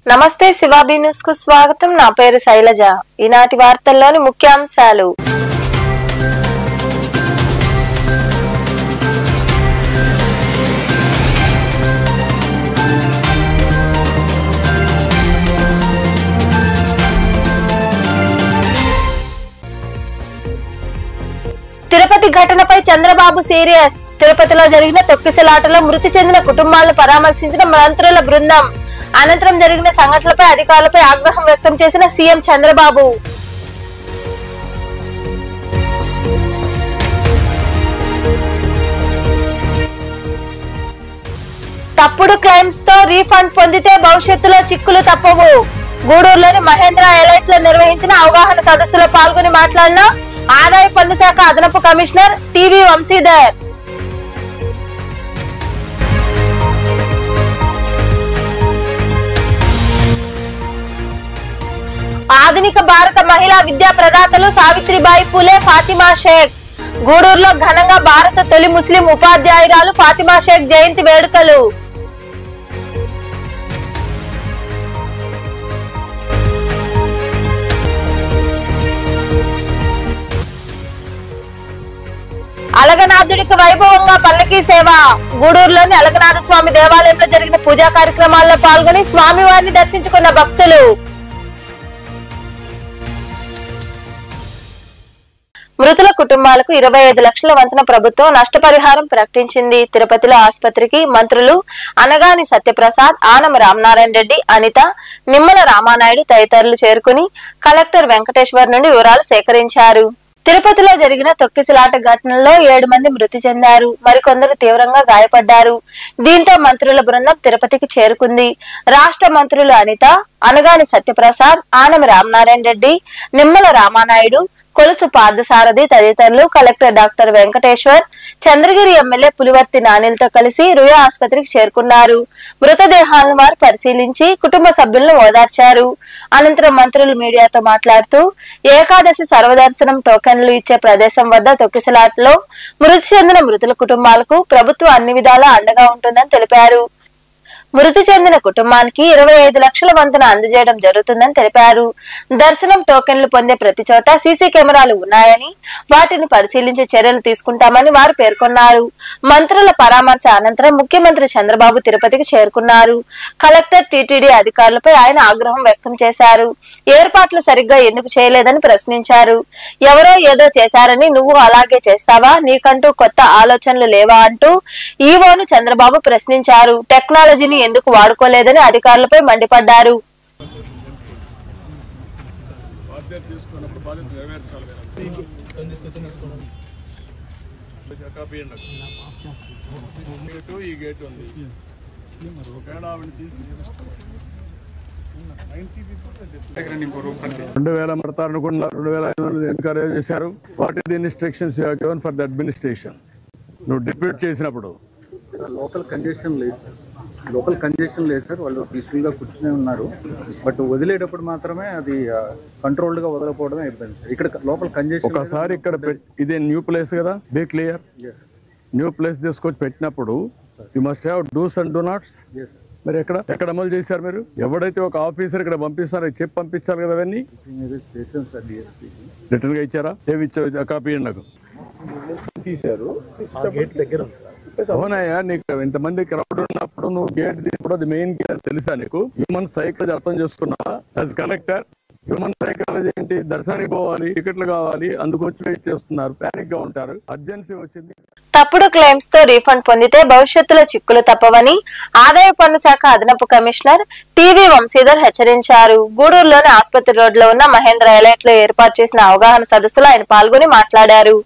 నమస్తే శివాబీ న్యూస్ కు స్వాగతం. నా పేరు శైలజ. ఈనాటి వార్తల్లోని ముఖ్యాంశాలు. తిరుపతి ఘటనపై చంద్రబాబు సీరియస్. తిరుపతిలో జరిగిన తొక్కిసలాటలో మృతి చెందిన కుటుంబాలను పరామర్శించిన మంత్రుల బృందం. అనంతరం జరిగిన సంఘటనలపై అధికారులపై ఆగ్రహం వ్యక్తం చేసిన సీఎం చంద్రబాబు. తప్పుడు క్లెయిమ్స్ తో రీఫండ్ పొందితే భవిష్యత్తులో చిక్కులు తప్పవు. గూడూరులోని మహేంద్ర ఎలైట్ లో నిర్వహించిన అవగాహన సదస్సులో పాల్గొని మాట్లాడిన ఆదాయ పన్ను శాఖ అదనపు కమిషనర్ టీవీ వంశీధర్. ఆధునిక భారత మహిళా విద్యా ప్రదాతలు సావిత్రిబాయి పూలే, ఫాతిమా షేక్. గూడూరులో ఘనంగా భారత తొలి ముస్లిం ఉపాధ్యాయురాలు ఫాతిమా షేక్ జయంతి వేడుకలు. అలగనాథుడికి వైభవంగా పల్లకీ సేవ. గూడూరులోని అలగనాథ స్వామి దేవాలయంలో జరిగిన పూజా కార్యక్రమాల్లో పాల్గొని స్వామివారిని దర్శించుకున్న భక్తులు. మృతుల కుటుంబాలకు 25 లక్షల వంతున ప్రభుత్వం నష్టపరిహారం ప్రకటించింది. తిరుపతిలో ఆసుపత్రికి మంత్రులు అనగాని సత్యప్రసాద్, ఆనం రామనారాయణ రెడ్డి, అనిత, నిమ్మల రామానాయుడు తదితరులు చేరుకుని కలెక్టర్ వెంకటేశ్వర్ నుండి వివరాలు సేకరించారు. తిరుపతిలో జరిగిన తొక్కిసలాట ఘటనలో 7 మంది మృతి చెందారు. మరికొందరు తీవ్రంగా గాయపడ్డారు. దీంతో మంత్రుల బృందం తిరుపతికి చేరుకుంది. రాష్ట్ర మంత్రులు అనిత, అనగాని సత్యప్రసాద్, ఆనం రామనారాయణ రెడ్డి, నిమ్మల రామానాయుడు, కొలుసు పార్థసారథి తదితరులు collector doctor Venkateswar, Chandragiri MLA Pulivarthi నానిలతో కలిసి రుయా ఆసుపత్రికి చేరుకున్నారు. మృతదేహాలను వారు పరిశీలించి కుటుంబ సభ్యులను ఓదార్చారు. అనంతరం మంత్రులు మీడియాతో మాట్లాడుతూ ఏకాదశి సర్వదర్శనం టోకెన్లు ఇచ్చే ప్రదేశం వద్ద తొక్కిసలాటలో మృతి చెందిన మృతుల కుటుంబాలకు ప్రభుత్వం అన్ని విధాలా అండగా ఉంటుందని తెలిపారు. మృతి చెందిన కుటుంబానికి 25 లక్షల వంతున అందజేయడం జరుగుతుందని తెలిపారు. దర్శనం టోకెన్లు పొందే ప్రతి చోట సీసీ కెమెరాలు ఉన్నాయని, వాటిని పరిశీలించి చర్యలు తీసుకుంటామని వారు పేర్కొన్నారు. మంత్రుల పరామర్శ అనంతరం ముఖ్యమంత్రి చంద్రబాబు తిరుపతికి చేరుకున్నారు. కలెక్టర్, టీటీడీ అధికారులపై ఆయన ఆగ్రహం వ్యక్తం చేశారు. ఏర్పాట్లు సరిగ్గా ఎందుకు చేయలేదని ప్రశ్నించారు. ఎవరో ఏదో చేశారని నువ్వు అలాగే చేస్తావా, నీకంటూ కొత్త ఆలోచనలు లేవా అంటూ ఈవోను చంద్రబాబు ప్రశ్నించారు. టెక్నాలజీని ఎందుకు వాడుకోలేదని అధికారులపై మండిపడ్డారు. ఎన్కరేజ్ చేశారు. What is the instructions you have given for the administration? నువ్వు డిప్యూట్ చేసినప్పుడు లోకల్ కంజెషన్ లేదు సార్. వాళ్ళు పీస్ఫుల్ గా కూర్చునే ఉన్నారు. బట్ వదిలేటప్పుడు మాత్రమే అది కంట్రోల్డ్ గా వదలకపోవడమే ఇబ్బంది సార్. ఇక్కడ లోకల్ కంజెషన్ ఒకసారి ఇక్కడ ఇదే న్యూ ప్లేస్ కదా, బీ క్లియర్. న్యూ ప్లేస్ తీసుకొచ్చి పెట్టినప్పుడు you must have dos and do nots. మరి ఎక్కడ అమలు చేశారు మీరు? ఎవడైతే ఒక ఆఫీసర్ ఇక్కడ పంపిస్తారో చెప్పి పంపించారు కదా. అవన్నీ రిటర్న్ గా ఇచ్చారా? ఏమి ఇచ్చారు? కాపీ నాకు తీశారు. అవునయ్యా, నీకు ఇంతమంది క్రౌడ్ ఉన్నప్పుడు నువ్వు గేట్ తీసుకోవడం అది మెయిన్ గేట్ తెలుసా నీకు? హ్యూమన్ సైకాలజీ అర్థం చేసుకున్నావా? యాజ్ కలెక్టర్ హ్యూమన్ సైకాలజీ ఏంటి? దర్శనానికి పోవాలి, టికెట్లు కావాలి, అందుకు వచ్చి వెయిట్ చేస్తున్నారు, ప్యానిక్ గా ఉంటారు. అర్జెన్సీ వచ్చింది. తప్పుడు క్లెయిమ్స్ తో రీఫండ్ పొందితే భవిష్యత్తులో చిక్కులు తప్పవని ఆదాయ పన్ను శాఖ అదనపు కమిషనర్ టీవీ వంశీధర్ హెచ్చరించారు. గూడూరులోని ఆసుపత్రి రోడ్లో ఉన్న మహేంద్ర ఎలైట్ లో ఏర్పాటు చేసిన అవగాహన సదస్సులో ఆయన పాల్గొని మాట్లాడారు.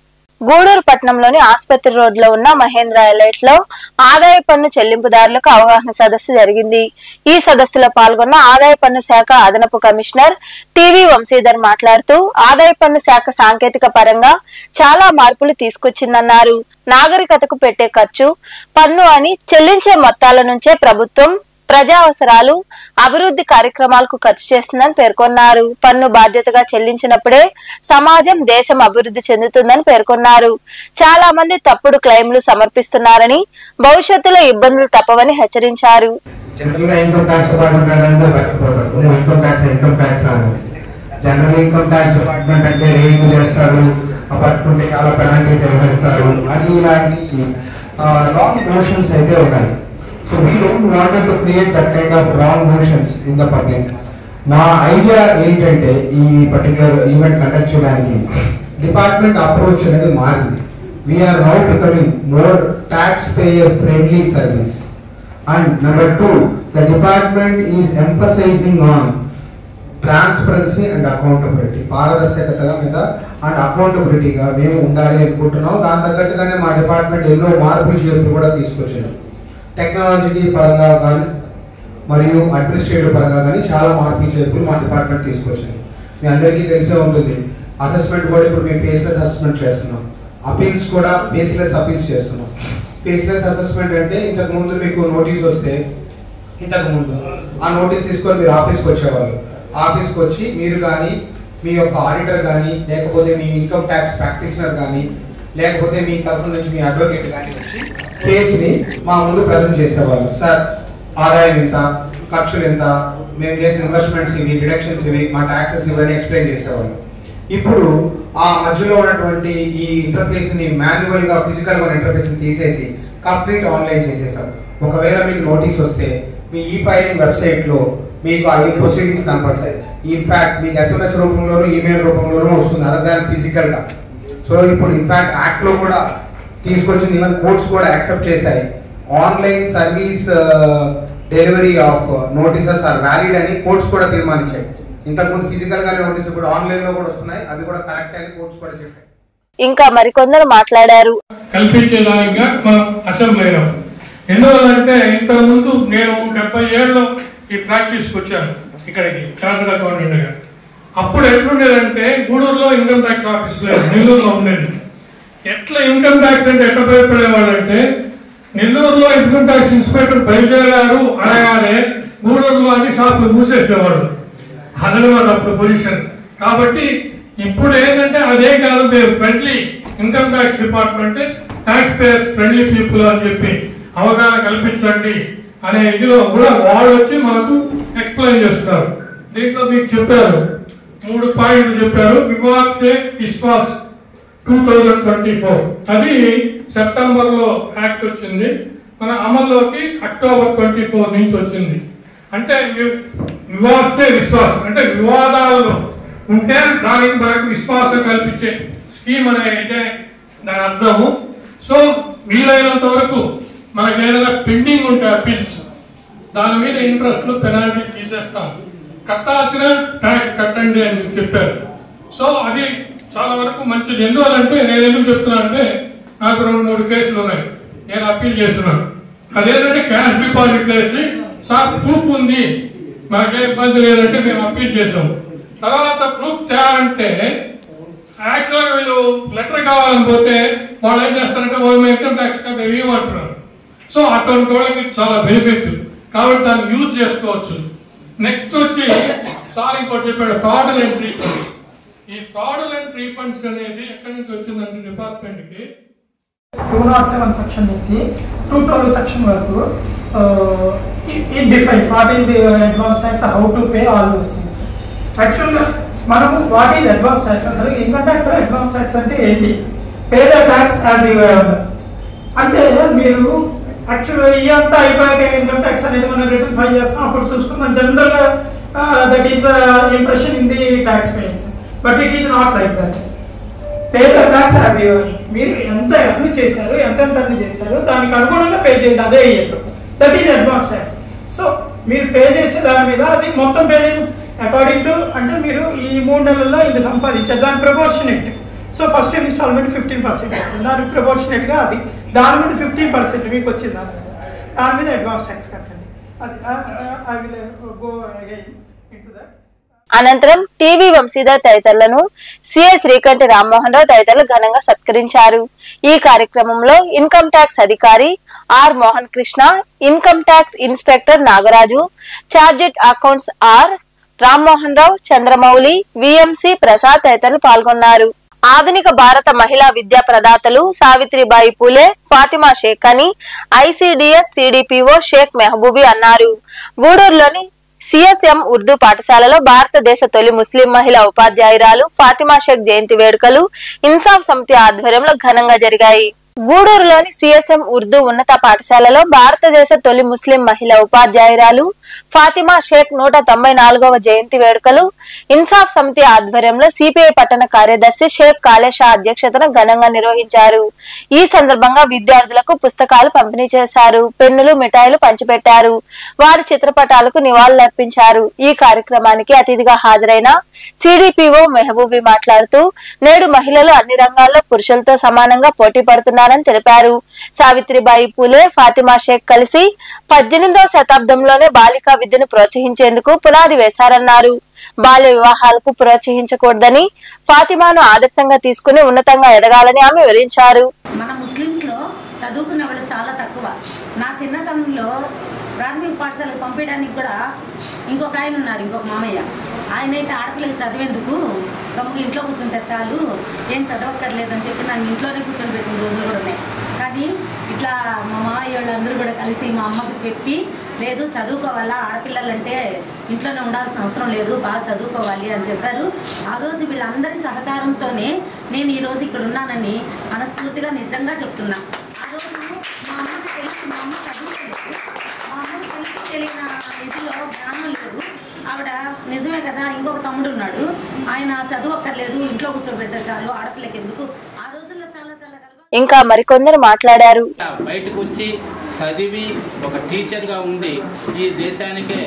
గూడూరు పట్టణంలోని ఆసుపత్రి రోడ్లో ఉన్న మహేంద్ర ఎలైట్ లో ఆదాయ పన్ను చెల్లింపుదారులకు అవగాహన సదస్సు జరిగింది. ఈ సదస్సులో పాల్గొన్న ఆదాయ పన్ను శాఖ అదనపు కమిషనర్ టీవీ వంశీధర్ మాట్లాడుతూ ఆదాయ పన్ను శాఖ సాంకేతిక పరంగా చాలా మార్పులు తీసుకొచ్చిందన్నారు. నాగరికతకు పెట్టే ఖర్చు పన్ను అని చెల్లించే మొత్తాల నుంచే ప్రభుత్వం ప్రజా అవసరాలు, అభివృద్ధి కార్యక్రమాలకు ఖర్చు చేస్తుందని పేర్కొన్నారు. పన్ను బాధ్యతగా చెల్లించినప్పుడే సమాజం, దేశం అభివృద్ధి చెందుతుందని పేర్కొన్నారు. చాలా మంది తప్పుడు క్లెయిమ్లు సమర్పిస్తున్నారని, భవిష్యత్తులో ఇబ్బందులు తప్పవని హెచ్చరించారు. జనరల్ గా ఇన్కమ్ ట్యాక్స్ డిపార్ట్మెంట్ అంతా పట్టుకుపోతారు, ఇన్కమ్ ట్యాక్స్ అనేసి. జనరల్ ఇన్కమ్ ట్యాక్స్ డిపార్ట్మెంట్ అంటే రేట్లు చేస్తారు, పట్టుకుంటే చాలా పెనాల్టీస్ వేస్తారు అని ఇలాంటి రాంగ్ నోషన్స్ అయితే ఉన్నాయి. So we don't want to create that kind of wrong notions in the public. నా ఐడియా ఏంటంటే ఈ పర్టికులర్ ఈవెంట్ కండక్ట్ చేయడానికి డిపార్ట్మెంట్ అప్రోచ్ అనేది మారింది. We are now becoming more tax payer friendly service. And number 2, the department is emphasising on transparency and accountability. పారదర్శకతగా మీద and అకౌంటబిలిటీగా మేము ఉండాలి అనుకుంటున్నాం. దాని తగ్గట్టుగానే మా డిపార్ట్మెంట్ ఎన్నో మార్పులు చేర్పులు కూడా తీసుకొచ్చింది. టెక్నాలజీ పరంగా కానీ మరియు అడ్మినిస్ట్రేటివ్ పరంగా కానీ చాలా మార్పులు చేర్పులు మా డిపార్ట్మెంట్ తీసుకొచ్చింది. మీ అందరికీ తెలిసే ఉంటుంది, అసెస్మెంట్ కూడా ఇప్పుడు మేము ఫేస్లెస్ అసెస్మెంట్ చేస్తున్నాం. అపీల్స్ కూడా ఫేస్లెస్ అపీల్స్ చేస్తున్నాం. ఫేస్లెస్ అసెస్మెంట్ అంటే ఇంతకు ముందు మీకు నోటీస్ వస్తే ఇంతకు ముందు ఆ నోటీస్ తీసుకొని మీరు ఆఫీస్కి వచ్చేవాళ్ళు. ఆఫీస్కి వచ్చి మీరు కానీ మీ యొక్క ఆడిటర్ కానీ లేకపోతే మీ ఇన్కమ్ ట్యాక్స్ ప్రాక్టీషనర్ కానీ లేకపోతే మీ తరఫు నుంచి మీ అడ్వకేట్ కానీ వచ్చి కేసుని మా ముందు ప్రజెంట్ చేసేవాళ్ళు. సార్ ఆదాయం ఎంత, ఖర్చులు ఎంత, మేము చేసిన ఇన్వెస్ట్మెంట్స్ ఇవి, డిడక్షన్స్ ఇవి, మా ట్యాక్సెస్ ఇవన్నీ ఎక్స్ప్లెయిన్ చేసేవాళ్ళు. ఇప్పుడు ఆ మధ్యలో ఉన్నటువంటి ఈ ఇంటర్ఫేస్ ని మాన్యువల్ గా ఫిజికల్ గా ఇంటర్ఫేస్ ని తీసేసి కంప్లీట్ ఆన్లైన్ చేసేసాం. ఒకవేళ మీకు నోటీస్ వస్తే మీ ఈ ఫైలింగ్ వెబ్సైట్ లో మీకు ఆ ప్రొసీడింగ్స్ కనపడతాయి. ఇన్ఫాక్ట్ మీకు SMS రూపంలోనూ ఈమెయిల్ రూపంలోనూ వస్తుంది, అదర్ దాన్ ఫిజికల్ గా. సో ఇప్పుడు ఇన్ఫాక్ట్ యాక్ట్ లో కూడా తీసుకొచ్చింది, ఈవెన్ కోర్ట్స్ కూడా యాక్సెప్ట్ చేశాయి. Online service delivery of notices are valid అని కోర్ట్స్ కూడా తీర్మానించాయి. ఇంతకుముందు ఫిజికల్ గానే నోటీస్ ఇప్పుడు ఆన్లైన్ లో కూడా వస్తున్నాయి, అది కూడా కరెక్ట్ అని కోర్ట్స్ కూడా చెప్పాయి. ఇంకా మరికొందరు మాట్లాడారు. కల్పించేలాగా మనం అసెంబ్లీ అయినాం. ఎందువల్లంటే ఇంతకు ముందు నేను 70 ఏళ్ళలో ఈ ప్రాక్టీస్కి వచ్చాను ఇక్కడికి చార్టర్డ్ అకౌంటెంట్ గా. అప్పుడు ఎట్లుండేదంటే గూడూరులో ఇన్కమ్ ట్యాక్స్ ఆఫీస్ లేదు, నెల్లూరులో ఉండేది. ఎట్లా ఇన్కమ్ ట్యాక్స్ అంటే ఎట్లా భయపడేవాళ్ళంటే నెల్లూరులో ఇన్కమ్ ట్యాక్స్ ఇన్స్పెక్టర్ బయలుదేరారు అనగానే గూడూరులో అన్ని షాపులు మూసేసేవాళ్ళు. అదనమాట అప్పుడు పొజిషన్. కాబట్టి ఇప్పుడు ఏంటంటే అదే కాదు, మేము friendly income tax department tax payers friendly people అని చెప్పి అవగాహన కల్పించండి అనే ఇదిలో కూడా వాళ్ళు వచ్చి మనకు ఎక్స్ప్లెయిన్ చేస్తున్నారు. దీంట్లో మీకు చెప్పారు 3 పాయింట్లు చెప్పారు. వివాద్ సే విశ్వాస్ 2024 అది సెప్టెంబర్ లో యాక్ట్ వచ్చింది, మన అమల్లోకి అక్టోబర్ 24 నుంచి వచ్చింది. అంటే వివాసే విశ్వాసం అంటే వివాదాలు ఉంటే దానికి మనకు విశ్వాసం కల్పించే స్కీమ్ అనే ఇదే దాని అర్థము. సో వీలైనంత వరకు మనకి ఏదైనా పెండింగ్ ఉంటే అపీల్స్ దాని మీద ఇంట్రెస్ట్ పెనాల్టీ తీసేస్తాం, కట్టాల్సిన ట్యాక్స్ కట్టండి అని చెప్పారు. సో అది చాలా వరకు మంచిది. ఎందువల్లంటే నేను ఎందుకు చెప్తున్నా అంటే నాకు 2-3 కేసులు ఉన్నాయి, నేను అప్పీల్ చేస్తున్నాను. అదేంటంటే క్యాష్ డిపాజిట్ వేసి సార్ ప్రూఫ్ ఉంది మాకే ఇబ్బంది లేదంటే మేము అప్పీల్ చేసాము. తర్వాత ప్రూఫ్ తేవాలంటే యాక్చువల్గా వీళ్ళు లెటర్ కావాలని పోతే వాళ్ళు ఏం చేస్తారంటే వాళ్ళు ఇన్కమ్ ట్యాక్స్ మేము ఇవ్వమంటున్నారు. సో అటువంటి వాళ్ళకి చాలా బెనిఫిట్ కాబట్టి దాన్ని యూజ్ చేసుకోవచ్చు. నెక్స్ట్ వచ్చి సార్ ఇంకోటి చెప్పాడు ఫ్రాడులెంట్ రీఫండ్స్. ఈ ఫ్రాడులెంట్ రీఫండ్స్ అనేది ఎక్కడి నుంచి వచ్చిందంటే డిపార్ట్మెంట్ కి 207 సెక్షన్ నుంచి 212 సెక్షన్ వరకు it defines what is the advance tax, how to pay, all those things. Actually మనము what is advance tax అసలు ఇన్కమ్ ట్యాక్స్ అడ్వాన్స్ ట్యాక్స్ అంటే ఏంటి? Pay the tax as you earn. అంటే మీరు యాక్చువల్గా ఈ అంతా అయిపోయాక ఇన్కమ్ ట్యాక్స్ అనేది మనం రిటర్న్ ఫైల్ చేస్తాం, అప్పుడు చూసుకుందాం జనరల్గా that is impression in the tax payers. But it is not like that. Pay the tax as you earn. మీరు ఎంత ఎర్న్ చేశారు, ఎంత ఎర్న్ చేశారు దానికి అనుగుణంగా పే చేయండి, అదే year. That is advance tax. So మీరు పే చేసే దాని మీద అది మొత్తం పే అకార్డింగ్ టు అంటే మీరు ఈ 3 నెలల్లో ఇది సంపాదించారు దాని ప్రపోర్షనేట్. సో ఫస్ట్ ఇన్స్టాల్మెంట్ 15% దానికి ప్రపోర్షనేట్ గా అది దాని మీద 15% మీకు వచ్చింది, దాని మీద అడ్వాన్స్ ట్యాక్స్ కట్టండి. అది I will go again into that. అనంతరం టీవీ వంశీధర్ తదితరులను సిఐ శ్రీకంఠి రామ్మోహన్ రావు తదితరులు ఘనంగా సత్కరించారు. ఈ కార్యక్రమంలో ఇన్కమ్ ట్యాక్స్ అధికారి R Mohan Krishna, income tax inspector Nagaraju, chartered accounts R Rammohan Rao, Chandramouli, VMC Prasad తదితరులు పాల్గొన్నారు. ఆధునిక భారత మహిళా విద్యా ప్రదాతలు సావిత్రిబాయి పూలే, ఫాతిమా షేక్ అని ఐసిడిఎస్ సిడిపిఓ షేక్ మెహబూబీ అన్నారు. గూడూరులోని సిఎస్ఎం ఉర్దూ పాఠశాలలో భారతదేశ తొలి ముస్లిం మహిళా ఉపాధ్యాయురాలు ఫాతిమా షేక్ జయంతి వేడుకలు ఇన్సాఫ్ సమితి ఆధ్వర్యంలో ఘనంగా జరిగాయి. గూడూరులోని సిఎస్ఎం ఉర్దూ ఉన్నత పాఠశాలలో భారతదేశ తొలి ముస్లిం మహిళా ఉపాధ్యాయురాలు ఫాతిమా షేక్ 194వ జయంతి వేడుకలు ఇన్సాఫ్ సమితి ఆధ్వర్యంలో సిపిఐ పట్టణ కార్యదర్శి షేక్ కాలేషా అధ్యక్షతన ఘనంగా నిర్వహించారు. ఈ సందర్భంగా విద్యార్థులకు పుస్తకాలు పంపిణీ చేశారు. పెన్నులు, మిఠాయిలు పంచిపెట్టారు. వారి చిత్రపటాలకు నివాళులర్పించారు. ఈ కార్యక్రమానికి అతిథిగా హాజరైన సిడిపిఓ మెహబూబీ మాట్లాడుతూ నేడు మహిళలు అన్ని రంగాల్లో పురుషులతో సమానంగా పోటీ పడుతున్నారని తెలిపారు. సావిత్రిబాయి పూలే, ఫాతిమా షేక్ కలిసి 18వ శతాబ్దంలోనే బాలికా విద్యను ప్రోత్సహించేందుకు పునాది వేశారన్నారు. బాల్య వివాహాలకు ప్రోత్సహించకూడదని, ఫాతిమాను ఆదర్శంగా తీసుకుని ఉన్నతంగా ఎదగాలని ఆమె వివరించారు. మన ముస్లింస్ లో చదువుకున్న వాళ్ళు చాలా తక్కువ. నా చిన్నతనంలో ప్రాథమిక పాఠశాలకు పంపించడానికి కూడా ఇంకొక ఆయన ఉన్నారు, ఇంకొక మామయ్య. ఆయన అయితే ఆడపిల్లకి చదివేందుకు గమ్ముగా ఇంట్లో కూర్చుంటే చాలు, ఏం చదవక్కర్లేదని చెప్పి నన్ను ఇంట్లోనే కూర్చొని పెట్టిన రోజులు కూడా ఉన్నాయి. కానీ ఇట్లా మా మామయ్య వాళ్ళందరూ కూడా కలిసి మా అమ్మకు చెప్పి, లేదు చదువుకోవాలా, ఆడపిల్లలంటే ఇంట్లోనే ఉండాల్సిన అవసరం లేదు, బాగా చదువుకోవాలి అని చెప్పారు. ఆ రోజు వీళ్ళందరి సహకారంతోనే నేను ఈరోజు ఇక్కడ ఉన్నానని మనస్ఫూర్తిగా నిజంగా చెప్తున్నా. ఆ రోజు మా అమ్మకి తెలిసి, మా అమ్మ చదువుకోలేదు, మా అమ్మకి తెలిసి తెలియని ఇదిలో జ్ఞానం లేదు. ఆవిడ నిజమే కదా, ఇంకొక తమ్ముడు ఉన్నాడు, ఆయన చదువుక్కర్లేదు, ఇంట్లో కూర్చోబెట్టే చాలు, ఆడపిల్లకి ఎందుకు. ఆ రోజుల్లో చాలా చాలా ఇంకా మరికొందరు మాట్లాడారు. బయటకు వచ్చి చదివి ఒక టీచర్గా ఉండి ఈ దేశానికే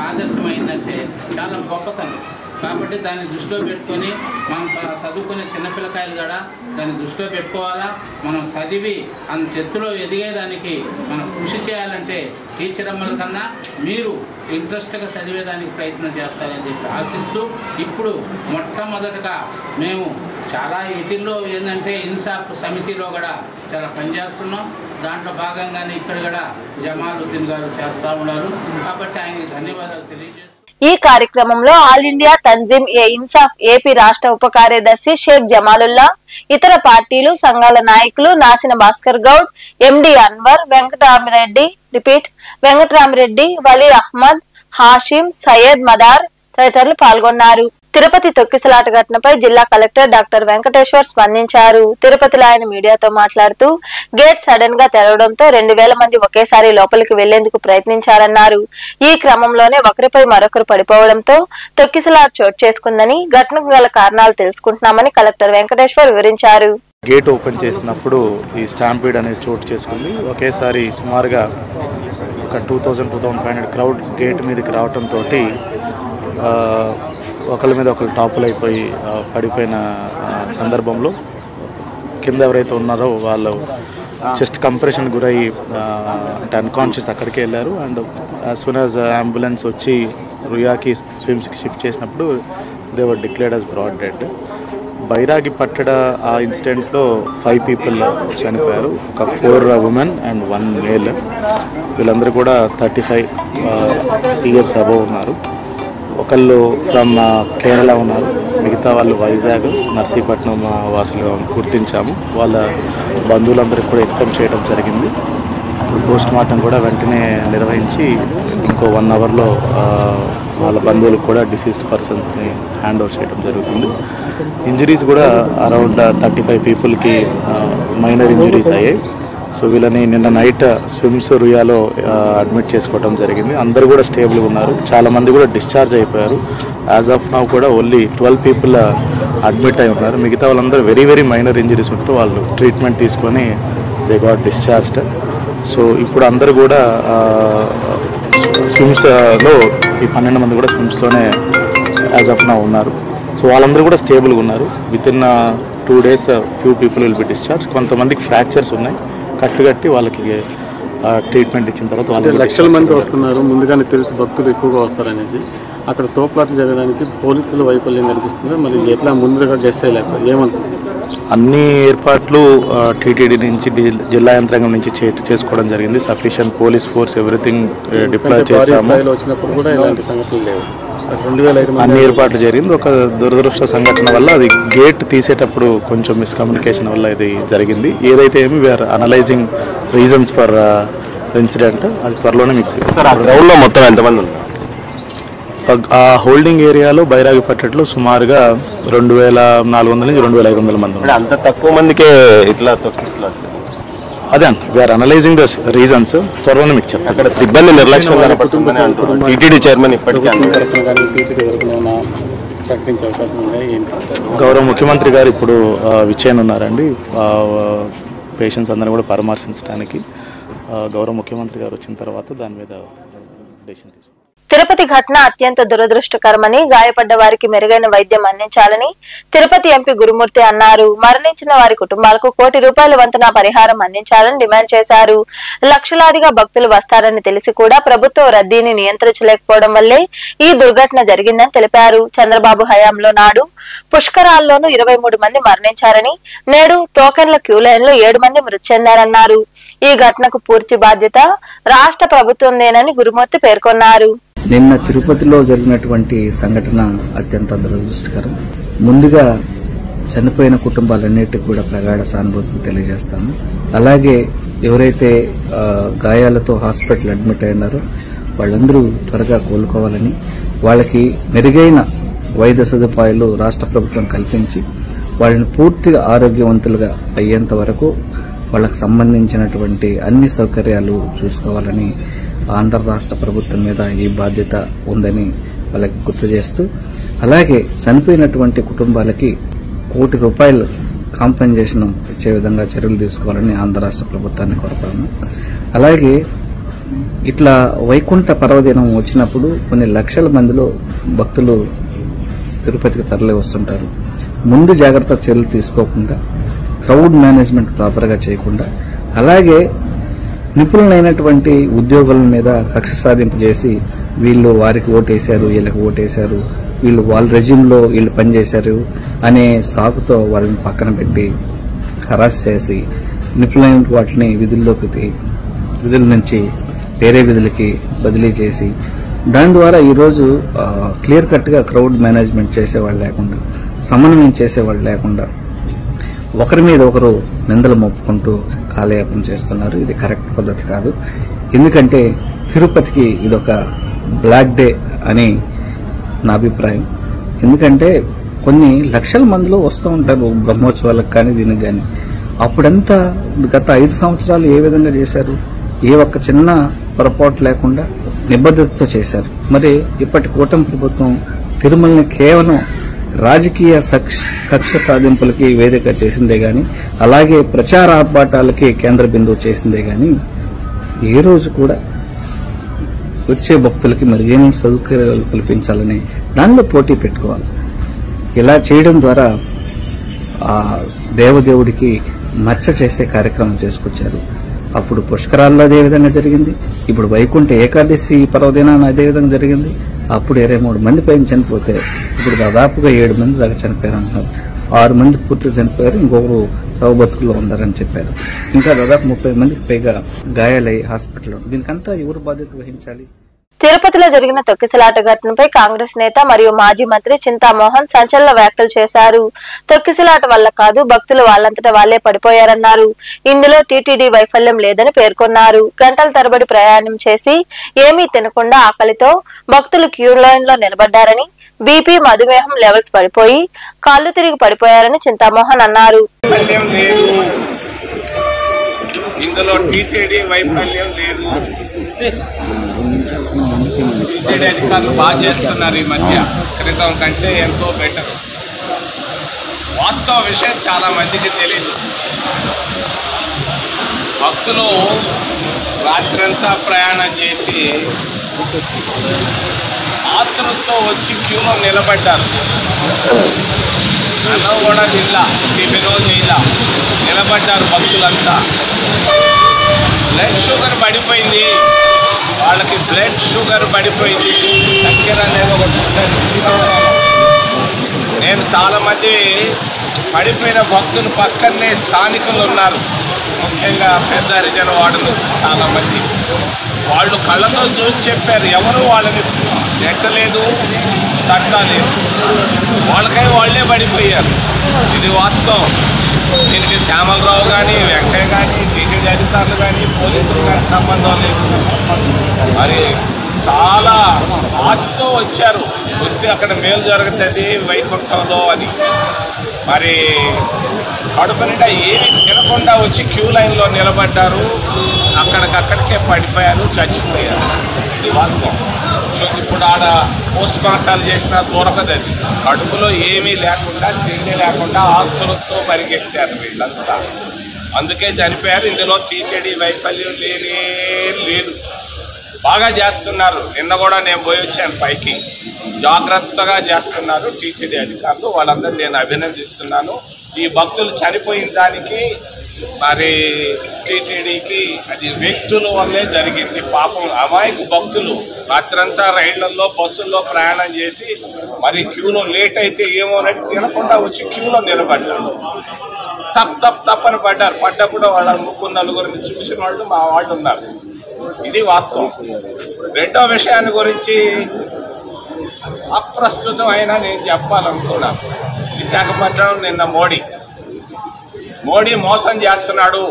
ఆదర్శమైందంటే చాలా గొప్పతనం. కాబట్టి దాన్ని దృష్టిలో పెట్టుకొని మనం చదువుకునే చిన్నపిల్లకాయలు కూడా దాన్ని దృష్టిలో పెట్టుకోవాలా. మనం చదివి అంత ఎత్తులో ఎదిగేదానికి మనం కృషి చేయాలంటే టీచర్ అమ్మల కన్నా మీరు ఇంట్రెస్ట్గా చదివేదానికి ప్రయత్నం చేస్తారని చెప్పి ఆశిస్తూ, ఇప్పుడు మొట్టమొదటగా మేము చాలా వీటిల్లో ఏంటంటే ఇన్సాఫ్ సమితిలో కూడా చాలా పనిచేస్తున్నాం. దాంట్లో భాగంగానే ఇక్కడ కూడా జమాలుద్దీన్ గారు చేస్తూ ఉన్నారు. కాబట్టి ఆయనకి ధన్యవాదాలు తెలియజేస్తున్నాం. ఈ కార్యక్రమంలో ఆల్ ఇండియా తంజీమ్ ఏ ఇన్సాఫ్ ఏపీ రాష్ట్ర ఉప కార్యదర్శి షేక్ జమాలుల్లా, ఇతర పార్టీలు, సంఘాల నాయకులు నాసిన భాస్కర్ గౌడ్, ఎండి అన్వర్, వెంకటరామిరెడ్డి, వలీ అహ్మద్, హాషిం, సయ్యద్ మదార్ తదితరులు పాల్గొన్నారు. తిరుపతి తొక్కిసలాట ఘటనపై జిల్లా కలెక్టర్ డాక్టర్ వెంకటేశ్వర్ స్పందించారు. తిరుపతిలో ఆయన మీడియాతో మాట్లాడుతూ గేట్ సడన్ గా తెరవడంతో 2000 మంది ఒకేసారి లోపలికి వెళ్లేందుకు ప్రయత్నించారన్నారు. ఈ క్రమంలోనే ఒకరిపై మరొకరు పడిపోవడంతో తొక్కిసలాట చోటు చేసుకుందని, ఘటనకు గల కారణాలు తెలుసుకుంటున్నామని కలెక్టర్ వెంకటేశ్వర్ వివరించారు. గేట్ ఓపెన్ చేసినప్పుడు ఈ స్టాంపీడ్ అనేది చోటు చేసుకుంది. ఒకేసారి సుమారుగా ఒక 2000-2500 క్రౌడ్ గేట్ మీదకి రావడంతో ఒకరి మీద ఒకరు టాపులు అయిపోయి పడిపోయిన సందర్భంలో కింద ఎవరైతే ఉన్నారో వాళ్ళు చెస్ట్ కంప్రెషన్ గురయ్యి అంటే అన్కాన్షియస్ అక్కడికి వెళ్ళారు. And as soon as ambulance వచ్చి రుయాకి స్విమ్స్కి షిఫ్ట్ చేసినప్పుడు they were declared as broad dead. బైరాగి పట్టడ ఆ ఇన్సిడెంట్లో 5 పీపుల్ చనిపోయారు. ఒక 4 ఉమెన్ అండ్ 1 మేల్. వీళ్ళందరూ కూడా 35 ఇయర్స్ అబవ్ ఉన్నారు. ఒకళ్ళు ఫ్రమ్ కేరళ ఉన్నారు, మిగతా వాళ్ళు వైజాగ్, నర్సీపట్నం వాసులుగా గుర్తించాము. వాళ్ళ బంధువులందరికీ కూడా ఇన్ఫార్మ్ చేయడం జరిగింది. పోస్ట్ మార్టం కూడా వెంటనే నిర్వహించి ఇంకో 1 అవర్లో వాళ్ళ బంధువులకు కూడా డిసీజ్డ్ పర్సన్స్ని హ్యాండ్ ఓవర్ చేయడం జరుగుతుంది. ఇంజరీస్ కూడా అరౌండ్ 35 పీపుల్కి మైనర్ ఇంజరీస్ అయ్యాయి. సో వీళ్ళని నిన్న నైట్ స్విమ్స్ రుయాలో అడ్మిట్ చేసుకోవడం జరిగింది. అందరూ కూడా స్టేబుల్గా ఉన్నారు. చాలామంది కూడా డిశ్చార్జ్ అయిపోయారు. యాజ్ ఆఫ్ నౌ కూడా ఓన్లీ 12 పీపుల్ అడ్మిట్ అయి ఉన్నారు. మిగతా వాళ్ళందరూ వెరీ వెరీ మైనర్ ఇంజరీస్ ఉంటూ వాళ్ళు ట్రీట్మెంట్ తీసుకొని దే గాట్ డిశ్చార్జ్డ్. సో ఇప్పుడు అందరూ కూడా స్విమ్స్లో ఈ 12 మంది కూడా స్విమ్స్లోనే యాజ్ ఆఫ్ నౌ ఉన్నారు. సో వాళ్ళందరూ కూడా స్టేబుల్గా ఉన్నారు. With in 2 days few people will be discharge. కొంతమందికి ఫ్రాక్చర్స్ ఉన్నాయి. కట్లు కట్టి వాళ్ళకి ట్రీట్మెంట్ ఇచ్చిన తర్వాత వాళ్ళు లక్షల మంది వస్తున్నారు. ముందుగానే తెలుసు భక్తులు ఎక్కువగా వస్తారనేసి అక్కడ తోపులాట జరగడానికి పోలీసుల వైఫల్యం కనిపిస్తుంది. మరి ఎట్లా ముందుగా గెస్ట్ చేయలేకపోతే ఏమంటుంది? అన్ని ఏర్పాట్లు టీటీడీ నుంచి జిల్లా యంత్రాంగం నుంచి చేసుకోవడం జరిగింది. Sufficient police force everything deploy చేశాము. వచ్చినప్పుడు కూడా ఇలాంటి సంఘటనలు లేవు. అన్ని ఏర్పాట్లు జరిగింది. ఒక దురదృష్ట సంఘటన వల్ల అది గేట్ తీసేటప్పుడు కొంచెం మిస్కమ్యూనికేషన్ వల్ల ఇది జరిగింది. ఏదైతే ఏమి we are analysing reasons for incident. అది త్వరలోనే మీకు గ్రౌండ్లో మొత్తం ఎంతమంది ఉన్నారు? ఆ హోల్డింగ్ ఏరియాలో బైరాగిపట్టలో సుమారుగా 2400 నుంచి 2500 మంది. అంత తక్కువ మందికే ఇట్లా తొక్కిస్తున్నారు. అదే వీఆర్ అనలైజింగ్ ద రీజన్స్. త్వరలోనే మీకు చెప్తాను. అక్కడ సిబ్బంది నిర్లక్ష్యం కనపడుతుందని అంటున్నారు. టీటీడీ చైర్మన్ ఇప్పటికే గౌరవ ముఖ్యమంత్రి గారు ఇప్పుడు విచ్చేయనున్నారండి. పేషెంట్స్ అందరినీ కూడా పరామర్శించడానికి గౌరవ ముఖ్యమంత్రి గారు వచ్చిన తర్వాత దాని మీద డెసిషన్ తీసుకుంటారు. తిరుపతి ఘటన అత్యంత దురదృష్టకరమని, గాయపడ్డ వారికి మెరుగైన వైద్యం అందించాలని తిరుపతి ఎంపీ గురుమూర్తి అన్నారు. మరణించిన వారి కుటుంబాలకు ₹1,00,00,000 వంతున పరిహారం అందించాలని డిమాండ్ చేశారు. లక్షలాదిగా భక్తులు వస్తారని తెలిసి కూడా ప్రభుత్వం రద్దీని నియంత్రించలేకపోవడం వల్లే ఈ దుర్ఘటన జరిగిందని తెలిపారు. చంద్రబాబు హయాంలో నాడు పుష్కరాల్లోనూ 23 మంది మరణించారని, నేడు టోకెన్ల క్యూ లైన్ లో 7 మంది మృతి చెందారన్నారు. ఈ ఘటనకు పూర్తి బాధ్యత రాష్ట్ర ప్రభుత్వందేనని గురుమూర్తి పేర్కొన్నారు. నిన్న తిరుపతిలో జరిగినటువంటి సంఘటన అత్యంత దురదృష్టకరం. ముందుగా చనిపోయిన కుటుంబాలన్నిటికీ కూడా ప్రగాఢ సానుభూతిని తెలియజేస్తాము. అలాగే ఎవరైతే గాయాలతో హాస్పిటల్ అడ్మిట్ అయినారో వాళ్ళందరూ త్వరగా కోలుకోవాలని, వాళ్ళకి మెరుగైన వైద్య సదుపాయాలు రాష్ట్ర ప్రభుత్వం కల్పించి వాళ్ళని పూర్తిగా ఆరోగ్యవంతులుగా అయ్యేంత వరకు వాళ్ళకు సంబంధించినటువంటి అన్ని సౌకర్యాలు చూసుకోవాలని ఆంధ్ర రాష్ట్ర ప్రభుత్వం మీద ఈ బాధ్యత ఉందని వాళ్ళకి గుర్తు చేస్తూ, అలాగే చనిపోయినటువంటి కుటుంబాలకి ₹1,00,00,000 కాంపెన్సేషన్ ఇచ్చే విధంగా చర్యలు తీసుకోవాలని ఆంధ్ర రాష్ట్ర ప్రభుత్వాన్ని కోరుతాము. అలాగే ఇట్లా వైకుంఠ పర్వదినం వచ్చినప్పుడు కొన్ని లక్షల మందిలో భక్తులు తిరుపతికి తరలి వస్తుంటారు. ముందు జాగ్రత్త చర్యలు తీసుకోకుండా, క్రౌడ్ మేనేజ్మెంట్ ప్రాపర్గా చేయకుండా, అలాగే నిపుణులైనటువంటి ఉద్యోగుల మీద కక్ష సాధింపు చేసి వీళ్ళు వారికి ఓటేశారు, వీళ్ళకి ఓటేశారు, వీళ్ళు వాళ్ళ రెజ్యూమ్లో వీళ్ళు పనిచేశారు అనే సాకుతో వాళ్ళని పక్కన పెట్టి హరాస్ చేసి నిపుణులైన వాటిని విధుల నుంచి వేరే విధులకి బదిలీ చేసి దాని ద్వారా ఈరోజు క్లియర్ కట్గా క్రౌడ్ మేనేజ్మెంట్ చేసేవాళ్ళు లేకుండా, సమన్వయం చేసేవాళ్ళు లేకుండా ఒకరి మీద ఒకరు నిందలు మోపుకుంటూ కాలయాపన చేస్తున్నారు. ఇది కరెక్ట్ పద్ధతి కాదు. ఎందుకంటే తిరుపతికి ఇదొక బ్లాక్ డే అని నా అభిప్రాయం. ఎందుకంటే కొన్ని లక్షల మందిలో వస్తూ ఉంటారు బ్రహ్మోత్సవాలకు కానీ దీనికి కానీ. అప్పుడంతా గత 5 సంవత్సరాలు ఏ విధంగా చేశారు? ఏ ఒక్క చిన్న పొరపాటు లేకుండా నిబద్ధతతో చేశారు. మరి ఇప్పటి కూటమి ప్రభుత్వం తిరుమలని కేవలం రాజకీయ కక్ష సాధింపులకి వేదిక చేసిందే గాని, అలాగే ప్రచార ఆర్భాటాలకి కేంద్ర బిందువు చేసిందే గాని, ఏ రోజు కూడా వచ్చే భక్తులకి మరిన్ని సౌకర్యాలు కల్పించాలని దానిలో పోటీ పెట్టుకోవాలి. ఇలా చేయడం ద్వారా ఆ దేవదేవుడికి మచ్చ చేసే కార్యక్రమం చేసుకొచ్చారు. అప్పుడు పుష్కరాల్లో అదే విధంగా జరిగింది. ఇప్పుడు వైకుంఠ ఏకాదశి పర్వదినాన్ని అదే విధంగా జరిగింది. అప్పుడు 23 మంది పైన చనిపోతే ఇప్పుడు దాదాపుగా 7 మంది దాకా చనిపోయారు అంటున్నారు. 6 మంది పూర్తిగా చనిపోయారు, ఇంకొకరు బతుకుల్లో ఉన్నారని చెప్పారు. ఇంకా దాదాపు 30 మందికి పైగా గాయాలై హాస్పిటల్లో. దీనికంతా ఎవరు బాధ్యత వహించాలి? తిరుపతిలో జరిగిన తొక్కిసలాట ఘటనపై కాంగ్రెస్ నేత మరియు మాజీ మంత్రి చింతామోహన్ సంచలన వ్యాఖ్యలు చేశారు. తొక్కిసలాట వల్ల కాదు, భక్తులు వాళ్ళంతటా వాళ్లే పడిపోయారన్నారు. ఇందులో టీటీడీ వైఫల్యం లేదని పేర్కొన్నారు. గంటల తరబడి ప్రయాణం చేసి ఏమీ తినకుండా ఆకలితో భక్తులు క్యూ లైన్ లో నిలబడ్డారని, బీపీ మధుమేహం లెవెల్స్ పడిపోయి కాళ్లు తిరిగి పడిపోయారని చింతామోహన్ అన్నారు. ఇందులో టీటీడీ వైఫల్యం లేదు. టీటీడీ అధికారులు బాగా చేస్తున్నారు. ఈ మధ్య క్రితం కంటే ఎంతో బెటర్. వాస్తవ విషయం చాలా మందికి తెలియదు. భక్తులు రాత్రంతా ప్రయాణం చేసి ఆత్రంతో వచ్చి క్యూలో నిలబడ్డారు. అన్నం కూడా తిల్లా, టిఫినో చేయలా, నిలబడ్డారు భక్తులంతా. బ్లడ్ షుగర్ పడిపోయింది వాళ్ళకి, బ్లడ్ షుగర్ పడిపోయింది. చక్కెర అనేది ఒకటి ఉంటుంది. నేను చాలామంది పడిపోయిన భక్తులు పక్కనే స్థానికులు ఉన్నారు, ముఖ్యంగా పెద్ద హరిజన వార్డు నుంచి చాలామంది. వాళ్ళు కళ్ళతో చూసి చెప్పారు, ఎవరు వాళ్ళని నెట్టలేదు, తట్టలేదు, వాళ్ళకై వాళ్ళే పడిపోయారు. ఇది వాస్తవం. దీనికి శ్యామలరావు కానీ, వెంకయ్య కానీ, టీటీడీ అధికారులు కానీ, పోలీసులు కానీ సంబంధం లేదు. మరి చాలా ఆశతో వచ్చారు, వస్తే అక్కడ మేలు జరుగుతుంది వైకుంఠంలో అని. మరి కడుపు నిండా ఏమి తినకుండా వచ్చి క్యూ లైన్లో నిలబడ్డారు, అక్కడికక్కడికే పడిపోయారు, చచ్చిపోయారు. ఇది వాస్తవం. ఇప్పుడు ఆడ పోస్ట్ మార్టాలు చేసినా దొరకదు. అది కడుపులో ఏమీ లేకుండా, తిండి లేకుండా ఆస్తులతో పరిగెత్తారు వీళ్ళంతా, అందుకే చనిపోయారు. ఇందులో టీటీడీ వైఫల్యం లేదు. బాగా చేస్తున్నారు. నిన్న కూడా నేను పోయి వచ్చాను పైకి, జాగ్రత్తగా చేస్తున్నారు టీటీడీ అధికారులు. వాళ్ళందరూ నేను అభినందిస్తున్నాను. ఈ భక్తులు చనిపోయిన దానికి మరి టీటీడీకి అది వ్యక్తుల వల్లే జరిగింది. పాపం అమాయకు భక్తులు రాత్రంతా రైళ్లలో, బస్సుల్లో ప్రయాణం చేసి మరి క్యూలో లేట్ అయితే ఏమోనట్టు తినకుండా వచ్చి క్యూలో నిలబడ్డారు. తప్పని పడ్డారు. పడ్డప్పుడు వాళ్ళ ముగ్గురు నలుగురిని చూసిన వాళ్ళు మా వాళ్ళు ఉన్నారు. ఇది వాస్తవం. రెండో విషయాన్ని గురించి అప్రస్తుతం అయినా నేను చెప్పాలనుకున్నాను. విశాఖపట్నం నిన్న మోడీ మోసం చేస్తున్నాడు.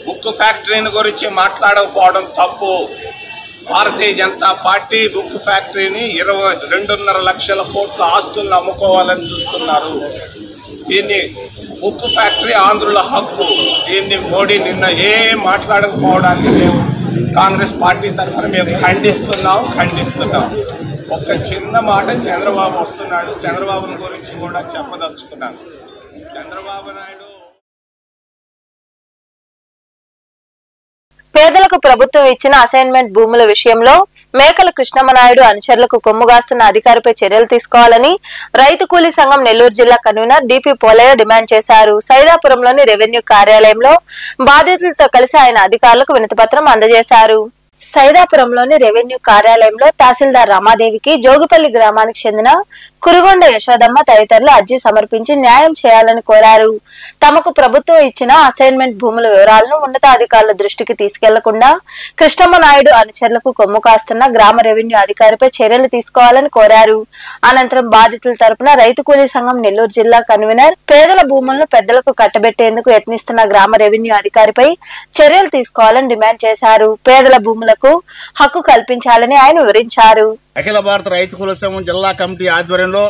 బుక్ ఫ్యాక్టరీని గురించి మాట్లాడకపోవడం తప్పు. భారతీయ జనతా పార్టీ బుక్ ఫ్యాక్టరీని 22.5 లక్షల కోట్ల ఆస్తులను అమ్ముకోవాలని చూస్తున్నారు. దీన్ని బుక్ ఫ్యాక్టరీ ఆంధ్రుల హక్కు. దీన్ని మోడీ నిన్న ఏం మాట్లాడకపోవడానికి మేము కాంగ్రెస్ పార్టీ తరఫున మేము ఖండిస్తున్నాం. ఒక చిన్న మాట, చంద్రబాబు వస్తున్నాడు, చంద్రబాబుని గురించి కూడా చెప్పదలుచుకున్నాను. చంద్రబాబు నాయుడు పేదలకు ప్రభుత్వం ఇచ్చిన అసైన్మెంట్ భూముల విషయంలో మేకల కృష్ణమనాయుడు అనుచరులకు కొమ్ముగాస్తున్న అధికారిపై చర్యలు తీసుకోవాలని రైతు కూలీ సంఘం నెల్లూరు జిల్లా కన్వీనర్ డిపి పోలయ్య డిమాండ్ చేశారు. సైదాపురంలోని రెవెన్యూ కార్యాలయంలో బాధితులతో కలిసి ఆయన అధికారులకు వినతిపత్రం అందజేశారు. సైదాపురంలోని రెవెన్యూ కార్యాలయంలో తహసీల్దార్ రామాదేవికి జోగిపల్లి గ్రామానికి చెందిన కురుగొండ యశోదమ్మ తదితరులు అర్జీ సమర్పించి న్యాయం చేయాలని కోరారు. తమకు ప్రభుత్వం ఇచ్చిన అసైన్మెంట్ భూముల వివరాలను ఉన్నతాధికారుల దృష్టికి తీసుకెళ్లకుండా కృష్ణమనాయుడు అనుచరులకు కొమ్ము కాస్తున్న గ్రామ రెవెన్యూ అధికారిపై చర్యలు తీసుకోవాలని కోరారు. అనంతరం బాధితుల తరపున రైతు కూలీ సంఘం నెల్లూరు జిల్లా కన్వీనర్ పేదల భూములను పెద్దలకు కట్టబెట్టేందుకు యత్నిస్తున్న గ్రామ రెవెన్యూ అధికారిపై చర్యలు తీసుకోవాలని డిమాండ్ చేశారు. పేదల భూములకు హక్కు కల్పించాలని ఆయన వివరించారు. అఖిల భారత రైతు కూలీ సంఘం జిల్లా కమిటీ ఆధ్వర్యంలో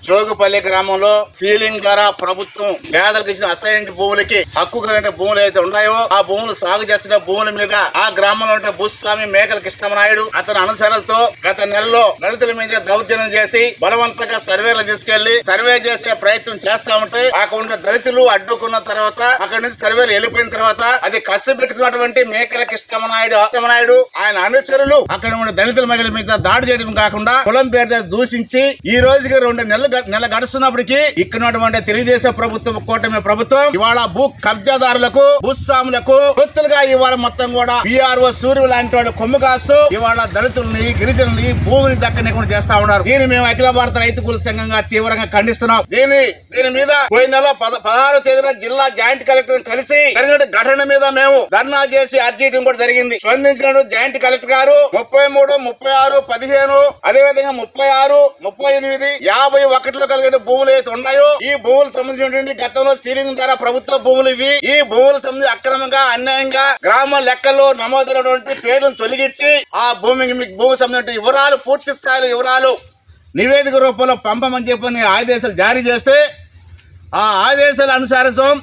జోగుపల్లి గ్రామంలో సీలింగ్ ద్వారా ప్రభుత్వం పేదలకు ఇచ్చిన అసైన్డ్ భూములకి హక్కు కలిగిన భూములు అయితే ఉన్నాయో ఆ భూములు సాగు చేసిన భూముల మీద ఆ గ్రామంలో ఉంటే భూస్వామి మేకల కృష్ణమనాయుడు అతని అనుసరులతో గత నెలలో దళితుల మీద దౌర్జన్యం చేసి బలవంతంగా సర్వేలు తీసుకెళ్లి సర్వే చేసే ప్రయత్నం చేస్తా ఉంటే అక్కడ ఉండే దళితులు అడ్డుకున్న తర్వాత అక్కడి నుంచి సర్వేలు వెళ్ళిపోయిన తర్వాత అది కసి పెట్టుకున్నటువంటి మేకల కృష్ణమనాయుడు ఆయన అనుచరులు అక్కడ ఉండే దళితుల మహిళల మీద దాడి చేయడం కాకుండా కులం పేరు దూషించి ఈ రోజుకి 2 నెల గడుస్తున్నప్పటికీ ఇక్కడ తెలుగుదేశం ప్రభుత్వం, కూటమి ప్రభుత్వం ఇవాళ భూ కబ్జాదారులకు, భూస్వాములకు గుర్తులుగా ఇవాళ మొత్తం కూడా బీఆర్ఓ సూర్యు లాంటి వాళ్ళు కొమ్ము కాస్తూ ఇవాళ దళితుల్ని, గిరిజనుల్ని భూమిని దక్కనికుండా చేస్తా ఉన్నారు. దీన్ని మేము అఖిల భారత రైతు కూలీ సంఘంగా తీవ్రంగా ఖండిస్తున్నాం. దీని మీద పోయిన నెల 16వ తేదీన జిల్లా జాయింట్ కలెక్టర్ కలిసి జరిగిన ఘటన మీద మేము ధర్నా చేసి అర్జీ ఇవ్వడం కూడా జరిగింది. స్పందించిన జాయింట్ కలెక్టర్ గారు 33, 36, 15 అదేవిధంగా 36, 38, 51లో కలిగిన భూములు అయితే ఉన్నాయో ఈ భూములకు సంబంధించినటువంటి గతంలో సీలింగ్ ద్వారా ప్రభుత్వ భూములు ఇవి. ఈ భూములకు సంబంధించి అక్రమంగా, అన్యాయంగా గ్రామ లెక్కల్లో నమోదైనటువంటి పేర్లను తొలగించి ఆ భూమికి సంబంధించిన వివరాలు, పూర్తి స్థాయిలో వివరాలు నివేదిక రూపంలో పంపమని చెప్పని ఆదేశాలు జారీ చేస్తే ఆ ఆదేశాల అనుసారం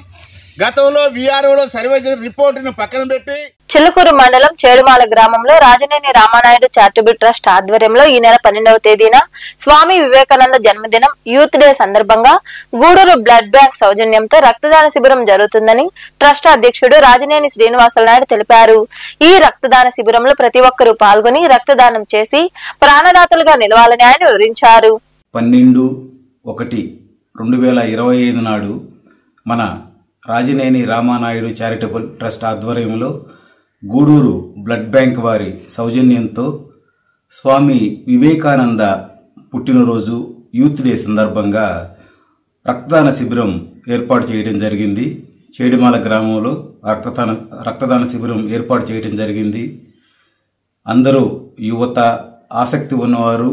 గతంలో వీఆర్ఓలో సర్వే చేసిన రిపోర్టును పక్కన పెట్టి చిలుకూరు మండలం చేడుమాల గ్రామంలో రాజనేని రామానాయుడు చారిటబుల్ ట్రస్ట్ ఆధ్వర్యంలో ఈ నెల 12వ తేదీన స్వామి వివేకానంద జన్మదినం యూత్ డే సందర్భంగా గూడూరు బ్లడ్ బ్యాంక్ సౌజన్యంతో రక్తదాన శిబిరం జరుగుతుందని ట్రస్ట్ అధ్యక్షుడు రాజనేని శ్రీనివాసనాయుడు తెలిపారు. ఈ రక్తదాన శిబిరంలో ప్రతి ఒక్కరూ పాల్గొని రక్తదానం చేసి ప్రాణదాతలుగా నిలవాలని ఆయన వివరించారు. 12/1/2025 నాడు మన రాజనేని రామానాయుడు చారిటబుల్ ట్రస్ట్ ఆధ్వర్యంలో గూడూరు బ్లడ్ బ్యాంక్ వారి సౌజన్యంతో స్వామి వివేకానంద పుట్టినరోజు యూత్ డే సందర్భంగా రక్తదాన శిబిరం ఏర్పాటు చేయడం జరిగింది. చేడిమాల గ్రామంలో రక్తదాన శిబిరం ఏర్పాటు చేయడం జరిగింది. అందరూ యువత, ఆసక్తి ఉన్నవారు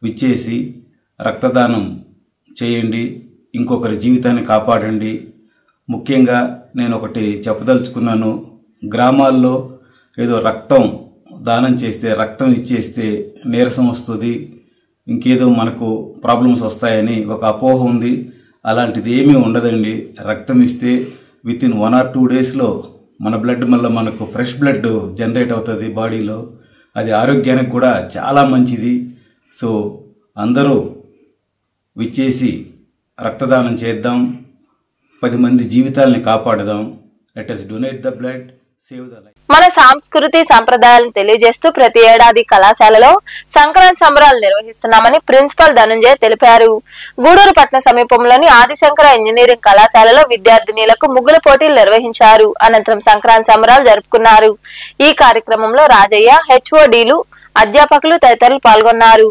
విచ్చేసి రక్తదానం చేయండి, ఇంకొకరి జీవితాన్ని కాపాడండి. ముఖ్యంగా నేను ఒకటి చెప్పదలుచుకున్నాను. గ్రామాల్లో ఏదో రక్తం దానం చేస్తే, రక్తం ఇచ్చేస్తే నీరసం వస్తుంది, ఇంకేదో మనకు ప్రాబ్లమ్స్ వస్తాయని ఒక అపోహ ఉంది. అలాంటిది ఏమీ ఉండదండి. రక్తం ఇస్తే విత్ ఇన్ 1 or 2 daysలో మన బ్లడ్ మళ్ళీ మనకు ఫ్రెష్ బ్లడ్ జనరేట్ అవుతుంది బాడీలో. అది ఆరోగ్యానికి కూడా చాలా మంచిది. సో అందరూ విచ్చేసి రక్తదానం చేద్దాం, 10 మంది జీవితాలని కాపాడదాం. Let us donate the blood, save the life. మన సంస్కృతి సంప్రదాయాలను తెలియజేస్తూ ప్రతి ఏడాది కళాశాలలో సంక్రాంతి సంబరాలు నిర్వహిస్తున్నామని ప్రిన్సిపల్ ధనుంజయ తెలిపారు. గూడూరు పట్టణ సమీపంలోని ఆదిశంకర ఇంజనీరింగ్ కళాశాలలో విద్యార్థినీలకు ముగ్గుల పోటీలు నిర్వహించారు. అనంతరం సంక్రాంతి సంబరాలు జరుపుకున్నారు. ఈ కార్యక్రమంలో రాజయ్య, హెచ్ఓడీలు, అధ్యాపకులు తదితరులు పాల్గొన్నారు.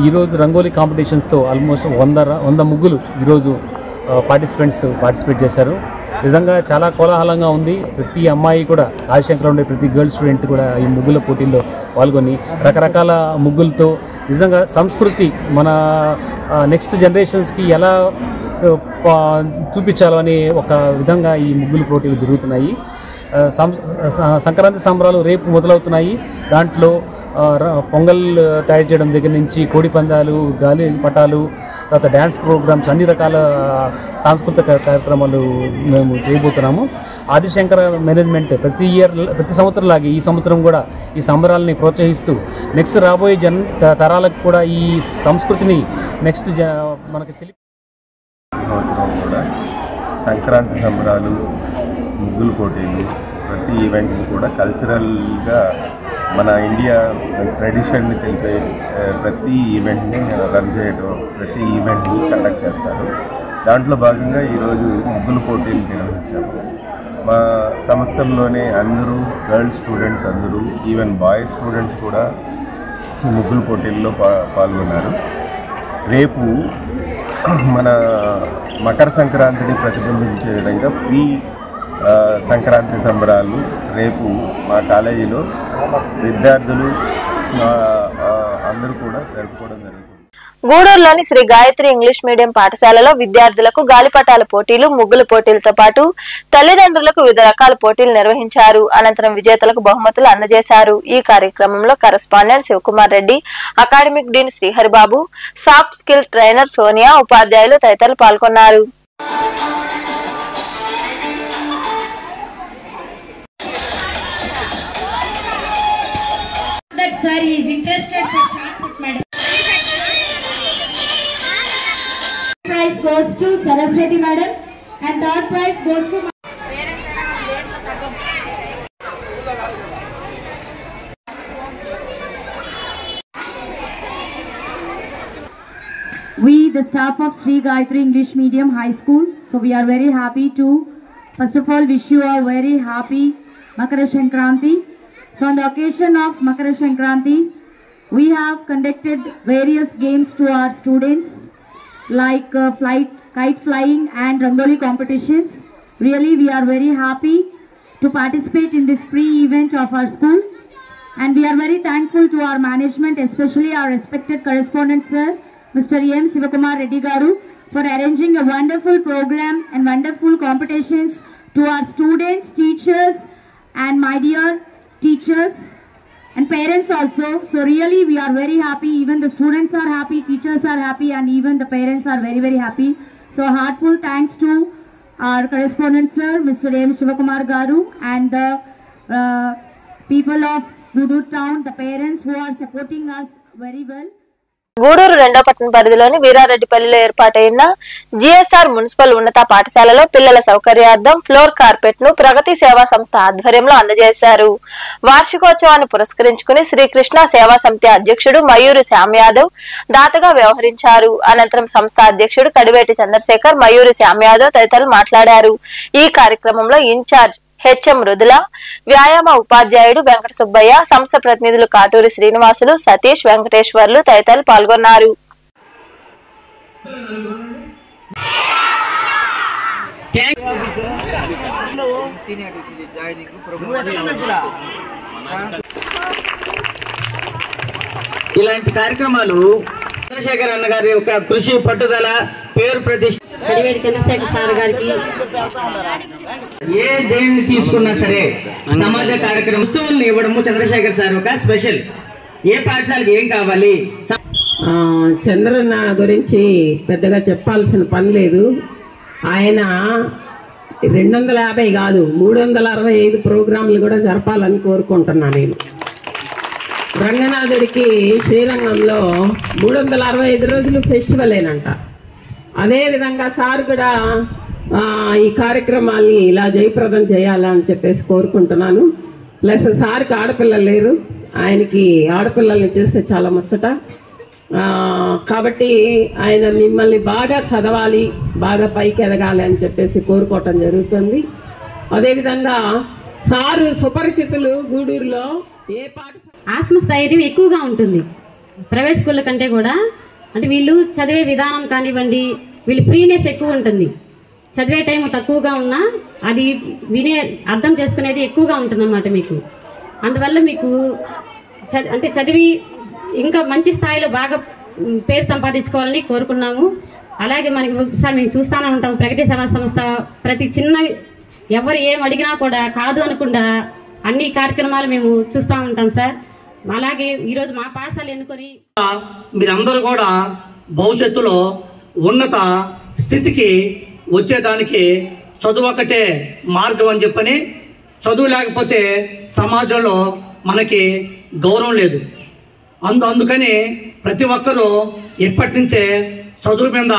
ఈరోజు రంగోలీ కాంపిటీషన్స్తో ఆల్మోస్ట్ 100 ముగ్గులు ఈరోజు పార్టిసిపేట్ చేశారు. నిజంగా చాలా కోలాహలంగా ఉంది. ప్రతి అమ్మాయి కూడా, ఆదిశంకర్లో ఉండే ప్రతి గర్ల్ స్టూడెంట్ కూడా ఈ ముగ్గుల పోటీల్లో పాల్గొని రకరకాల ముగ్గులతో నిజంగా సంస్కృతి మన నెక్స్ట్ జనరేషన్స్కి ఎలా చూపించాలో అనే ఒక విధంగా ఈ ముగ్గుల పోటీలు జరుగుతున్నాయి. సంక్రాంతి సంబరాలు రేపు మొదలవుతున్నాయి. దాంట్లో పొంగల్ తయారు చేయడం దగ్గర నుంచి కోడి పందాలు, గాలి పటాలు, తర్వాత డ్యాన్స్ ప్రోగ్రామ్స్, అన్ని రకాల సాంస్కృతిక కార్యక్రమాలు మేము చేయబోతున్నాము. ఆదిశంకర మేనేజ్మెంట్ ప్రతి సంవత్సరం లాగే ఈ సంవత్సరం కూడా ఈ సంబరాలని ప్రోత్సహిస్తూ నెక్స్ట్ రాబోయే తరాలకు కూడా ఈ సంస్కృతిని నెక్స్ట్ మనకి కూడా సంక్రాంతి సంబరాలు, ముగ్గులు పోటీలు, ప్రతి ఈవెంట్ని కూడా కల్చరల్గా మన ఇండియా ట్రెడిషన్ని తెలిపే ప్రతి ఈవెంట్ని రన్ చేయడం, ప్రతి ఈవెంట్ని కండక్ట్ చేస్తారు. దాంట్లో భాగంగా ఈరోజు ముగ్గులు పోటీలు నిర్వహించాము. మా సంస్థల్లోనే అందరూ గర్ల్స్ స్టూడెంట్స్ అందరూ, ఈవెన్ బాయ్స్ స్టూడెంట్స్ కూడా ముగ్గులు పోటీల్లో పాల్గొన్నారు. రేపు మన మకర సంక్రాంతిని ప్రతిబింబించే విధంగా సంక్రాంతి సంబరాలు రేపు మా కాలేజీలో విద్యార్థులు అందరూ కూడా జరుపుకోవడం జరుగుతుంది. గూడూరులోని శ్రీ గాయత్రి ఇంగ్లీష్ మీడియం పాఠశాలలో విద్యార్థులకు గాలిపటాల పోటీలు, ముగ్గుల పోటీలతో పాటు తల్లిదండ్రులకు వివిధ రకాల పోటీలు నిర్వహించారు. అనంతరం విజేతలకు బహుమతులు అందజేశారు. ఈ కార్యక్రమంలో correspondent Sivakumar Reddy, academic dean Sriharibabu, soft skill trainer Sonia, ఉపాధ్యాయులు తదితరులు పాల్గొన్నారు. Sir, he is interested for short put madam. Prize goes to Saraswati madam and third prize goes to we, the staff of Sri Gayatri English Medium High School. So we are very happy to first of all wish you a very happy Makara Sankranti. So on the occasion of Makara Sankranti, we have conducted various games to our students like kite flying and rangoli competitions. Really, we are very happy to participate in this pre-event of our school, and we are very thankful to our management, especially our respected correspondent sir, Mr. M. Sivakumar Reddy Garu, for arranging a wonderful program and wonderful competitions to our students, teachers, and my dear teachers and parents also. So really we are very happy. Even the students are happy, teachers are happy, and even the parents are very, very happy. So heartful thanks to our correspondent sir, Mr. M. Sivakumar Garu, and the people of Gudur town, the parents who are supporting us very well. Gudur 2వ పట్టణ పరిధిలోని వీరారెడ్డిపల్లిలో ఏర్పాటైన GSR municipal ఉన్నత పాఠశాలలో పిల్లల సౌకర్యార్థం floor carpet ను ప్రగతి సేవా సంస్థ ఆధ్వర్యంలో అందజేశారు. వార్షికోత్సవాన్ని పురస్కరించుకుని శ్రీకృష్ణ సేవా సమితి అధ్యక్షుడు మయూరి శ్యామ్ యాదవ్ దాతగా వ్యవహరించారు. అనంతరం సంస్థ అధ్యక్షుడు కడివేటి చంద్రశేఖర్, మయూరి శ్యామ్ యాదవ్ తదితరులు మాట్లాడారు. ఈ కార్యక్రమంలో ఇన్ఛార్జ్ హెచ్ఎం మృదుల, వ్యాయామ ఉపాధ్యాయుడు వెంకట సుబ్బయ్య, సంస్థ ప్రతినిధులు కాటూరి శ్రీనివాసులు, సతీష్, వెంకటేశ్వర్లు తదితరులు పాల్గొన్నారు. ఇలాంటి కార్యక్రమాలు చంద్రశేఖర్ అన్న గారి యొక్క కృషి, పట్టుదల, పేరు ప్రతిష్ట, కడివేటి చంద్రశేఖర్ సార్ గారికి ఏ దేన్ని తీసుకున్నా సరే సమాజ కార్యక్రమం వస్తువుల్ని ఇవ్వడము చంద్రశేఖర్ సార్ ఒక స్పెషల్. ఏ పాఠశాలకి ఏం కావాలి, చంద్రన్న గురించి పెద్దగా చెప్పాల్సిన పని లేదు. ఆయన 250 కాదు 365 ప్రోగ్రాంలు కూడా జరపాలని కోరుకుంటున్నా నేను. రంగనాథుడికి శ్రీరంగంలో 365 రోజులు ఫెస్టివలేనంట. అదేవిధంగా సార్ కూడా ఈ కార్యక్రమాల్ని ఇలా జయప్రదం చేయాలని చెప్పేసి కోరుకుంటున్నాను. ప్లస్ సార్కి ఆడపిల్లలు లేరు, ఆయనకి ఆడపిల్లల్ని చూస్తే చాలా ముచ్చట. కాబట్టి ఆయన మిమ్మల్ని బాగా చదవాలి, బాగా పైకి ఎదగాలి అని చెప్పేసి కోరుకోవటం జరుగుతుంది. అదేవిధంగా సారు సుపరిచితులు గూడూరులో ఏ ఆత్మస్థైర్యం ఎక్కువగా ఉంటుంది ప్రైవేట్ స్కూళ్ళ కంటే కూడా. అంటే వీళ్ళు చదివే విధానం కానివ్వండి, వీళ్ళు ఫ్రీనెస్ ఎక్కువ ఉంటుంది. చదివే టైం తక్కువగా ఉన్నా అది వినే అర్థం చేసుకునేది ఎక్కువగా ఉంటుందన్నమాట మీకు. అందువల్ల మీకు అంటే చదివి ఇంకా మంచి స్థాయిలో బాగా పేరు సంపాదించుకోవాలని కోరుకున్నాము. అలాగే మనకి సార్ మేము చూస్తూనే ఉంటాం, ప్రగతి సేవా సంస్థ ప్రతి చిన్న ఎవరు ఏం అడిగినా కూడా కాదు అనకుండా అన్ని కార్యక్రమాలు మేము చూస్తూ ఉంటాం సార్. అలాగే ఈరోజు మా పాఠశాల ఎన్నుకొని మీరందరూ కూడా భవిష్యత్తులో ఉన్నత స్థితికి వచ్చేదానికి చదువు ఒకటే మార్గం అని చెప్పని, చదువు లేకపోతే సమాజంలో మనకి గౌరవం లేదు. అందుకని ప్రతి ఒక్కరూ ఇప్పటి నుంచే చదువు మీద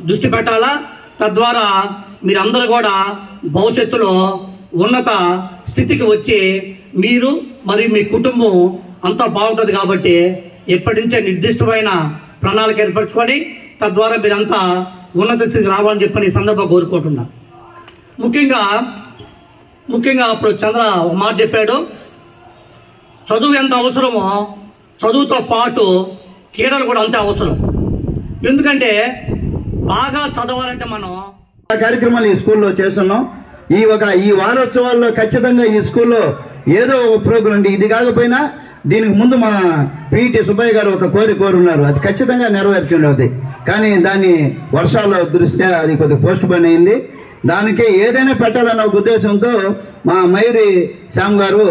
దృష్టి పెట్టాలా. తద్వారా మీరందరూ కూడా భవిష్యత్తులో ఉన్నత స్థితికి వచ్చి మీరు మరియు మీ కుటుంబం అంతా బాగుంటుంది. కాబట్టి ఎప్పటి నుంచే నిర్దిష్టమైన ప్రణాళిక ఏర్పరచుకొని తద్వారా మీరంతా ఉన్నత స్థితికి రావాలని చెప్పని ఈ సందర్భంగా కోరుకుంటున్నా. ముఖ్యంగా అప్పుడు చంద్ర ఒక మాట చెప్పాడు, చదువు ఎంత అవసరమో చదువుతో పాటు క్రీడలు కూడా అంతే అవసరం. ఎందుకంటే బాగా చదవాలంటే మనం కార్యక్రమాలు ఈ స్కూల్లో చేస్తున్నాం. ఈ వారోత్సవాల్లో ఖచ్చితంగా ఈ స్కూల్లో ఏదో ఒక ప్రోగ్రాం ఉంది. ఇది కాకపోయినా దీనికి ముందు మా పిటి సుబ్బయ్య గారు ఒక కోరున్నారు, అది ఖచ్చితంగా నెరవేర్చుండేది. కానీ దాన్ని వర్షాల దృష్ట్యా అది కొద్దిగా పోస్ట్ పోన్ అయింది. దానికి ఏదైనా పెట్టాలన్న ఒక ఉద్దేశంతో మా మయూరి శ్యామ్ గారు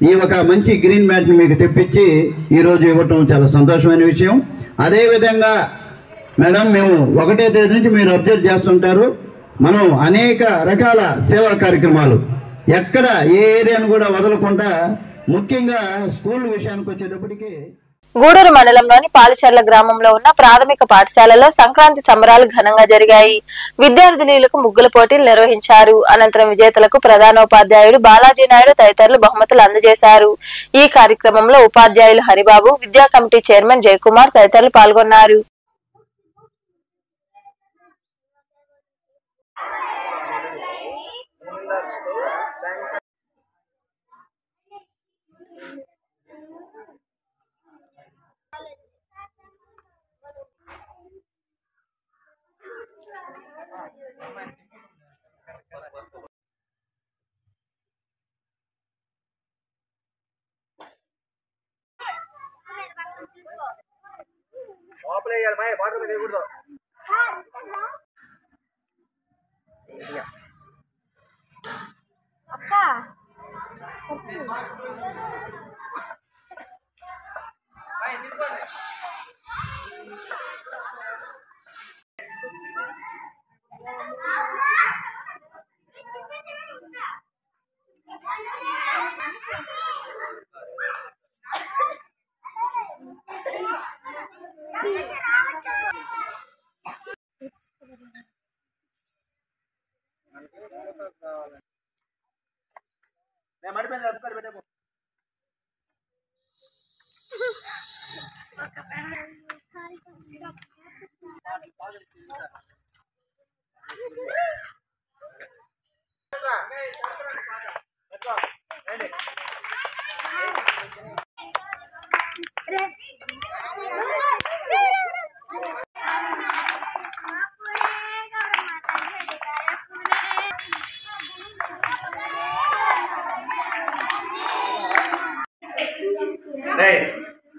ఈ ఒక మంచి గ్రీన్ మ్యాట్ ని మీకు తెప్పించి ఈరోజు ఇవ్వటం చాలా సంతోషమైన విషయం. అదేవిధంగా మేడం, మేము 1వ తేదీ నుంచి మీరు అబ్జర్వ్ చేస్తుంటారు, మనం అనేక రకాల సేవా కార్యక్రమాలు ఎక్కడ ఏ ఏరియాను కూడా వదలకుండా, ముఖ్యంగా స్కూల్ విషయానికి వచ్చేటప్పటికి గూడూరు మండలంలోని పాలిచెర్ల గ్రామంలో ఉన్న ప్రాథమిక పాఠశాలలో సంక్రాంతి సంబరాలు ఘనంగా జరిగాయి. విద్యార్థినులకు ముగ్గుల పోటీలు నిర్వహించారు. అనంతరం విజేతలకు ప్రధానోపాధ్యాయుడు బాలాజీ నాయుడు తదితరులు బహుమతులు అందజేశారు. ఈ కార్యక్రమంలో ఉపాధ్యాయులు హరిబాబు, విద్యా కమిటీ చైర్మన్ జయకుమార్ తదితరులు పాల్గొన్నారు.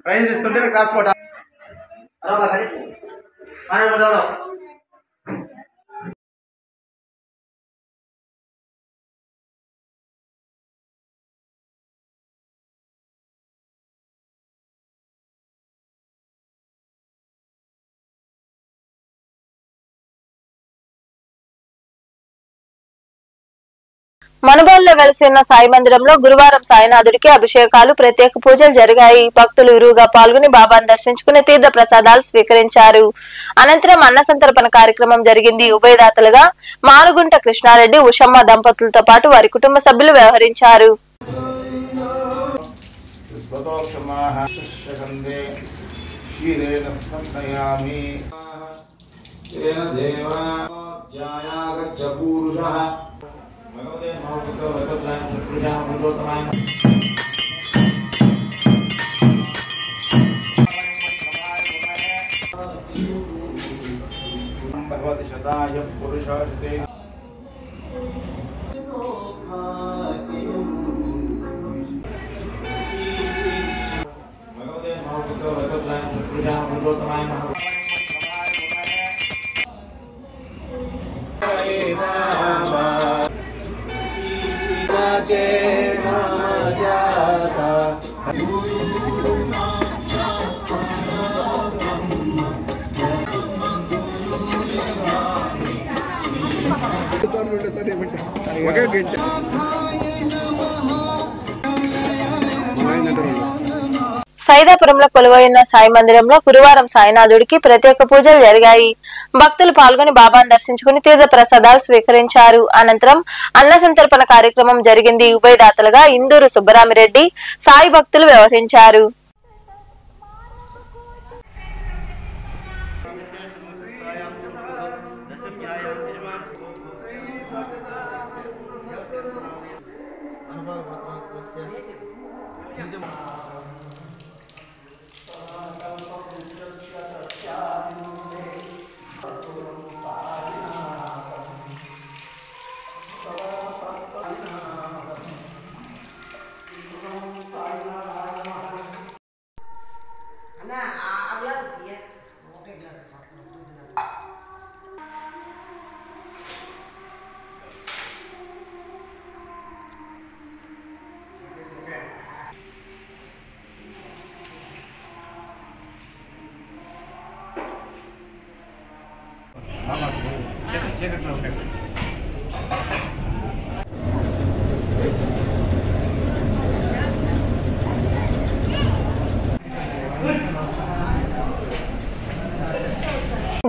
ప్రైజ్ ఇస్తుంటే క్లాస్ ఫోటో మనుబోలులో వెలిసి ఉన్న సాయి మందిరంలో గురువారం సాయినాథుడికి అభిషేకాలు ప్రత్యేక పూజలు జరిగాయి. భక్తులు ఇరువుగా పాల్గొని బాబాను దర్శించుకుని తీర్థ ప్రసాదాలు స్వీకరించారు. అనంతరం అన్న సంతర్పణ కార్యక్రమం జరిగింది. ఉభయదాతలుగా మానుగుంట కృష్ణారెడ్డి, ఉషమ్మ దంపతులతో పాటు వారి కుటుంబ సభ్యులు వ్యవహరించారు. भगवती शताय पुरुषार्थे भगवते महापुत्र वसुदेवाय सुप्रजा पुरुषोत्तमाय ఒకే గంట సైదాపురంలో కొలువైన సాయి మందిరంలో గురువారం సాయినాథుడికి ప్రత్యేక పూజలు జరిగాయి. భక్తులు పాల్గొని బాబాను దర్శించుకుని తీర్థ ప్రసాదాలు స్వీకరించారు. అనంతరం అన్న సంతర్పణ కార్యక్రమం జరిగింది. ఉభయదాతలుగా ఇందూరు సుబ్బరామిరెడ్డి, సాయి భక్తులు వ్యవహరించారు.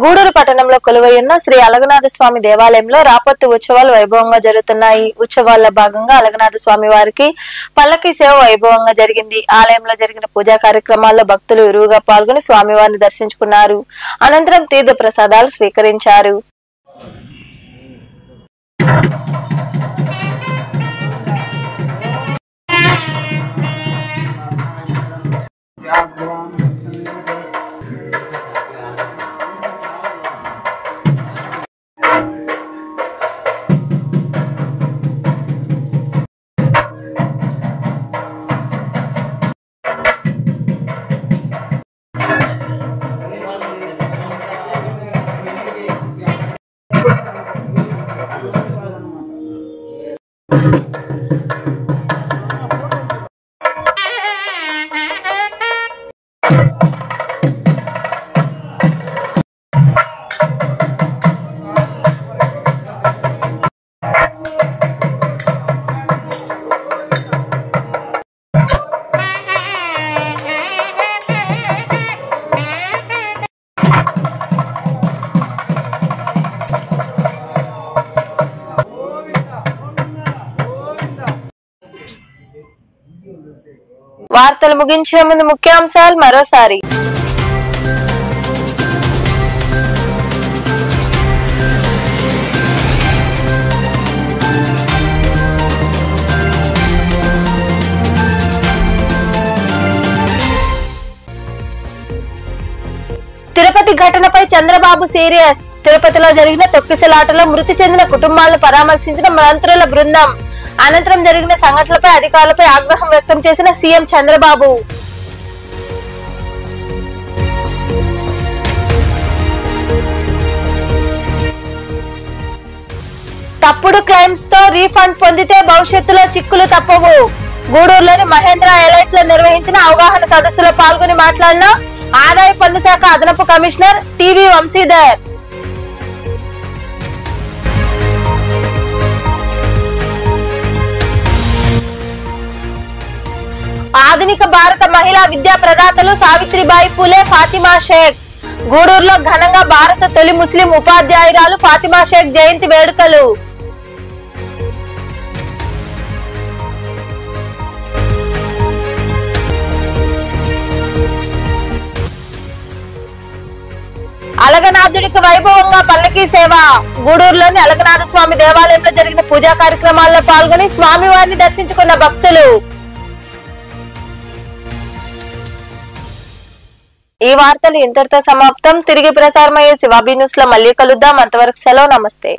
గూడూరు పట్టణంలో కొలువైన శ్రీ అలగనాథ స్వామి దేవాలయంలో రాపత్తు ఉత్సవాలు వైభవంగా జరుగుతున్నాయి. ఉత్సవాల్లో భాగంగా అలగనాథ స్వామి వారికి పల్లకి సేవ వైభవంగా జరిగింది. ఆలయంలో జరిగిన పూజా కార్యక్రమాల్లో భక్తులు ఇరువుగా పాల్గొని స్వామివారిని దర్శించుకున్నారు. అనంతరం తీర్థ ప్రసాదాలు స్వీకరించారు. వార్తలు ముగించే ముందు ముఖ్యాంశాలు మరోసారి. తిరుపతి ఘటనపై చంద్రబాబు సీరియస్. తిరుపతిలో జరిగిన తొక్కిసలాటలో మృతి చెందిన కుటుంబాలను పరామర్శించిన మంత్రుల బృందం. అనంతరం జరిగిన సంఘటనలపై అధికారులపై ఆగ్రహం వ్యక్తం చేసిన సీఎం చంద్రబాబు. తప్పుడు క్లెయిమ్స్ తో రీఫండ్ పొందితే భవిష్యత్తులో చిక్కులు తప్పవు. గూడూరులోని మహేంద్ర ఎలైట్ లో నిర్వహించిన అవగాహన సదస్సులో పాల్గొని మాట్లాడిన ఆదాయ పన్ను శాఖ అదనపు కమిషనర్ టీవీ వంశీధర్. ఆధునిక భారత మహిళా విద్యా ప్రదాతలు సావిత్రిబాయి పూలే, ఫాతిమా షేక్. గూడూరులో ఘనంగా భారత తొలి ముస్లిం ఉపాధ్యాయురాలు ఫాతిమా షేక్ జయంతి వేడుకలు. అలగనాథుడికి వైభవంగా పల్లకీ సేవ. గూడూరులోని అలగనాథ స్వామి దేవాలయంలో జరిగిన పూజా కార్యక్రమాల్లో పాల్గొని స్వామివారిని దర్శించుకున్న భక్తులు. ఈ వార్తలు ఇంతటితో సమాప్తం. తిరిగి ప్రసారమయ్యే శివాబీ న్యూస్ లో మళ్ళీ కలుద్దాం. అంతవరకు సెలవు. నమస్తే.